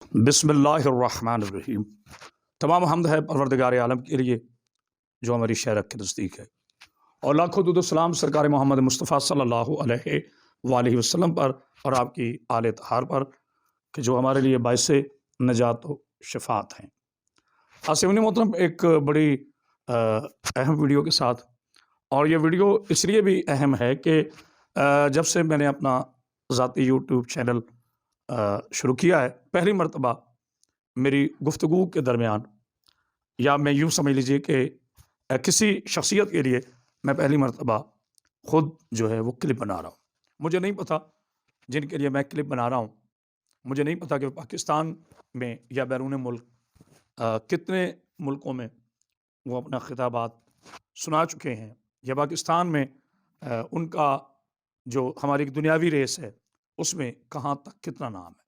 بسم اللہ الرحمن الرحیم۔ تمام حمد ہے پروردگار عالم کے لیے جو ہماری شہرت کے نزدیک ہے، اور لاکھوں درود و سلام سرکار محمد مصطفیٰ صلی اللہ علیہ وآلہ وسلم پر اور آپ کی آل اطہار پر کہ جو ہمارے لیے باعث نجات و شفاعت ہیں۔ آسمانی محترم، ایک بڑی اہم ویڈیو کے ساتھ، اور یہ ویڈیو اس لیے بھی اہم ہے کہ جب سے میں نے اپنا ذاتی یوٹیوب چینل شروع کیا ہے، پہلی مرتبہ میری گفتگو کے درمیان، یا میں یوں سمجھ لیجئے کہ کسی شخصیت کے لیے میں پہلی مرتبہ خود جو ہے وہ کلپ بنا رہا ہوں۔ مجھے نہیں پتا جن کے لیے میں کلپ بنا رہا ہوں، مجھے نہیں پتا کہ پاکستان میں یا بیرون ملک کتنے ملکوں میں وہ اپنا خطابات سنا چکے ہیں، یا پاکستان میں ان کا جو ہماری دنیاوی ریس ہے اس میں کہاں تک کتنا نام ہے،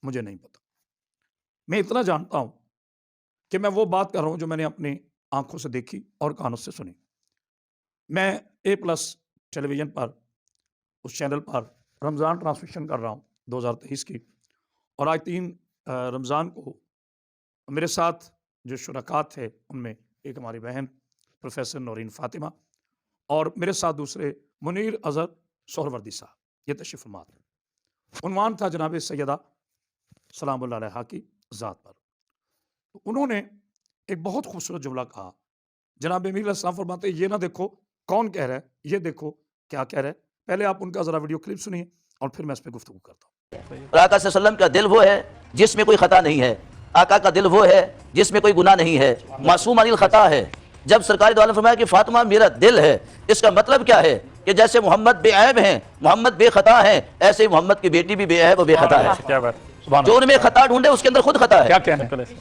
مجھے نہیں پتا۔ میں اتنا جانتا ہوں کہ میں وہ بات کر رہا ہوں جو میں نے اپنی آنکھوں سے دیکھی اور کانوں سے سنی۔ میں A+ ٹیلی ویژن پر، اس چینل پر رمضان ٹرانسمیشن کر رہا ہوں 2023 کی، اور آج 3 رمضان کو میرے ساتھ جو شرکات تھے ان میں ایک ہماری بہن پروفیسر نورین فاطمہ، اور میرے ساتھ دوسرے منیر اظہر سہروردی صاحب، یہ تشریف فرما تھے۔ عنوان تھا جناب سیدہ سلام اللہ علیہا کی ذات پر۔ تو انہوں نے ایک بہت خوبصورت جملہ کہا۔ جناب امیر علیہ السلام فرماتے ہیں، یہ نہ دیکھو کون کہہ رہا ہے، یہ دیکھو کیا کہہ رہا ہے۔ پہلے آپ ان کا ذرا ویڈیو کلپ سنیے اور پھر میں اس پہ گفتگو کرتا ہوں۔ آقا صلی اللہ علیہ وسلم کا دل وہ ہے جس میں کوئی خطا نہیں ہے، آقا کا دل وہ ہے جس میں کوئی گناہ نہیں ہے، معصوم عن الخطا ہے۔ جب سرکار دو عالم فرمایا کہ فاطمہ میرا دل ہے، اس کا مطلب کیا ہے کہ جیسے محمد بے عیب ہیں، محمد بے خطا ہیں، ایسے ہی محمد کی بیٹی بھی بے عیب و بے خطا ہے۔ جو ان میں خطا ڈھونڈے اس کے اندر خود خطا ہے۔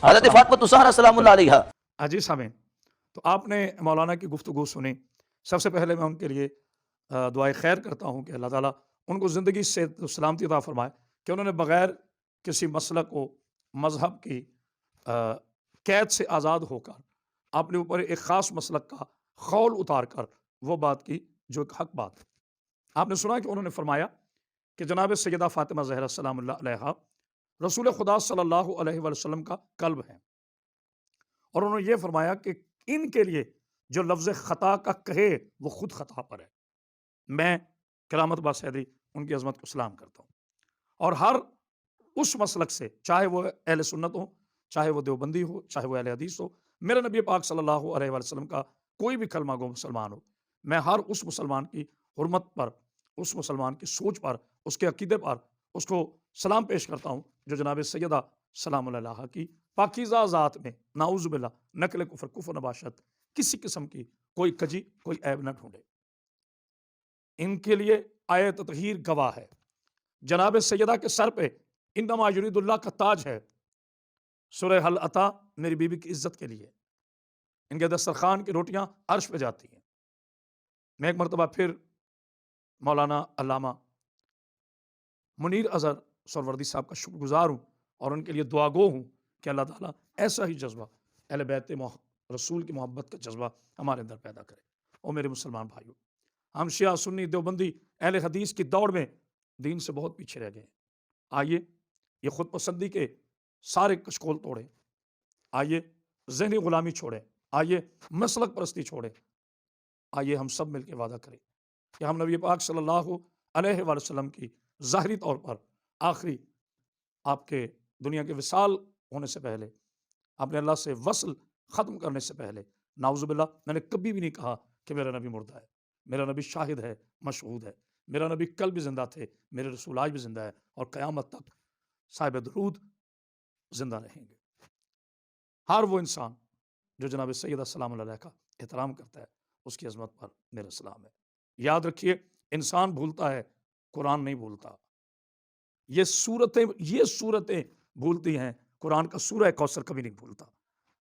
حضرت فاطمہ الزہرا سلام اللہ علیہا۔ عجیب سامعین، تو آپ نے مولانا کی گفتگو سنی۔ سب سے پہلے میں ان کے لیے دعائے خیر کرتا ہوں کہ اللہ تعالیٰ ان کو زندگی سے سلامتی عطا فرمائے کہ انہوں نے بغیر کسی مسلک و مذہب کی قید سے آزاد ہو کر اپنے اوپر ایک خاص مسلک کا خول اتار کر وہ بات کی جو ایک حق بات ہے۔ آپ نے سنا کہ انہوں نے فرمایا کہ جناب سیدہ فاطمہ زہرا سلام اللہ علیہا رسول خدا صلی اللہ علیہ وسلم کا قلب ہے، اور انہوں نے یہ فرمایا کہ ان کے لیے جو لفظ خطا کا کہے وہ خود خطا پر ہے۔ میں کرامت باسیدی ان کی عظمت کو سلام کرتا ہوں، اور ہر اس مسلک سے، چاہے وہ اہل سنت ہو، چاہے وہ دیوبندی ہو، چاہے وہ اہل حدیث ہو، میرے نبی پاک صلی اللہ علیہ وسلم کا کوئی بھی کلمہ گو مسلمان ہو، میں ہر اس مسلمان کی حرمت پر، اس مسلمان کی سوچ پر، اس کے عقیدے پر اس کو سلام پیش کرتا ہوں جو جناب سیدہ سلام اللہ علیہا کی پاکیزہ ذات میں نعوذ باللہ نقل کفر کفر نباشت کسی قسم کی کوئی کجی کوئی عیب نہ ڈھونڈے۔ ان کے لیے آیت تطہیر گواہ ہے۔ جناب سیدہ کے سر پہ انما یرید اللہ کا تاج ہے۔ سورہ حل عطا میری بیوی کی عزت کے لیے، ان کے دسترخوان کی روٹیاں عرش پہ جاتی ہیں۔ میں ایک مرتبہ پھر مولانا علامہ منیر اظہر سہروردی صاحب کا شکر گزار ہوں اور ان کے لیے دعا گو ہوں کہ اللہ تعالیٰ ایسا ہی جذبہ اہل بیت رسول کی محبت کا جذبہ ہمارے اندر پیدا کرے۔ اور میرے مسلمان بھائیوں، ہم شیعہ سنی دیوبندی اہل حدیث کی دوڑ میں دین سے بہت پیچھے رہ گئے ہیں۔ آئیے یہ خود پسندی کے سارے کشکول توڑیں، آئیے ذہنی غلامی چھوڑیں، آئیے مسلک پرستی چھوڑیں، آئیے ہم سب مل کے وعدہ کریں کہ ہم نبی پاک صلی اللہ علیہ وسلم کی ظاہری طور پر آخری آپ کے دنیا کے وصال ہونے سے پہلے، اپنے اللہ سے وصل ختم کرنے سے پہلے، نعوذ باللہ میں نے کبھی بھی نہیں کہا کہ میرا نبی مردہ ہے۔ میرا نبی شاہد ہے، مشہود ہے۔ میرا نبی کل بھی زندہ تھے، میرے رسول آج بھی زندہ ہے، اور قیامت تک صاحب درود زندہ رہیں گے۔ ہر وہ انسان جو جناب سیدہ سلام اللہ علیہ کا احترام کرتا ہے، اس کی عظمت پر میرا سلام ہے۔ یاد رکھیے، انسان بھولتا ہے، قرآن نہیں بھولتا۔ یہ صورتیں بھولتی ہیں، قرآن کا سورہ کوثر کبھی نہیں بھولتا۔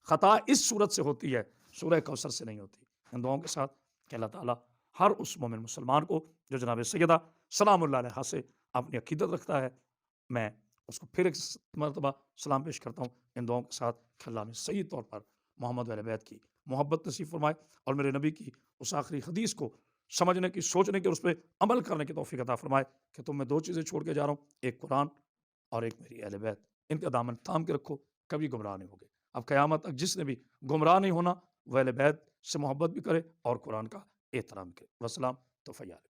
خطا اس صورت سے ہوتی ہے، سورہ کوثر سے نہیں ہوتی۔ ان دعاؤں کے ساتھ کہ اللہ تعالیٰ ہر اس مومن مسلمان کو جو جناب سیدہ سلام اللہ علیہ سے اپنی عقیدت رکھتا ہے، میں اس کو پھر ایک مرتبہ سلام پیش کرتا ہوں ان دعاؤں کے ساتھ کہ اللہ میں صحیح طور پر محمد اہل بیت کی محبت نصیب فرمائے، اور میرے نبی کی اس آخری حدیث کو سمجھنے کی، سوچنے کی اور اس پہ عمل کرنے کی توفیق عطا فرمائے کہ تم میں 2 چیزیں چھوڑ کے جا رہا ہوں، ایک قرآن اور ایک میری اہل بیت۔ ان کا دامن تھام کے رکھو، کبھی گمراہ نہیں ہوگے۔ اب قیامت تک جس نے بھی گمراہ نہیں ہونا وہ اہل بیت سے محبت بھی کرے اور قرآن کا احترام کرے۔ وسلام تو فیال